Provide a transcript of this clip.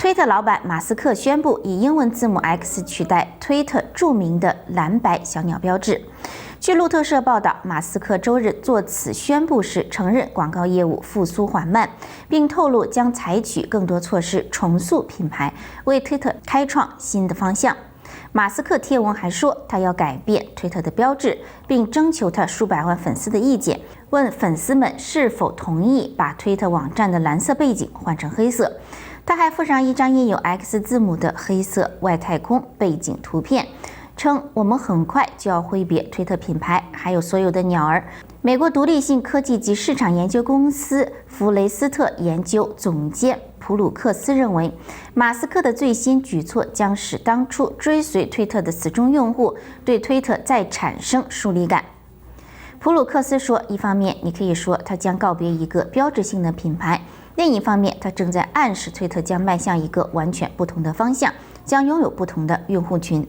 推特老板马斯克宣布以英文字母 X 取代推特著名的蓝白小鸟标志。据路透社报道，马斯克周日作此宣布时承认广告业务复苏缓慢，并透露将采取更多措施重塑品牌，为推特开创新的方向。马斯克贴文还说，他要改变推特的标志，并征求他数百万粉丝的意见，问粉丝们是否同意把推特网站的蓝色背景换成黑色。他还附上一张印有 X 字母的黑色外太空背景图片，称我们很快就要挥别推特品牌，还有所有的鸟儿。美国独立性科技及市场研究公司弗雷斯特研究总监普鲁克斯认为，马斯克的最新举措将使当初追随推特的死忠用户对推特再产生疏离感。普鲁克斯说，一方面你可以说他将告别一个标志性的品牌，另一方面他正在暗示推特将迈向一个完全不同的方向，将拥有不同的用户群。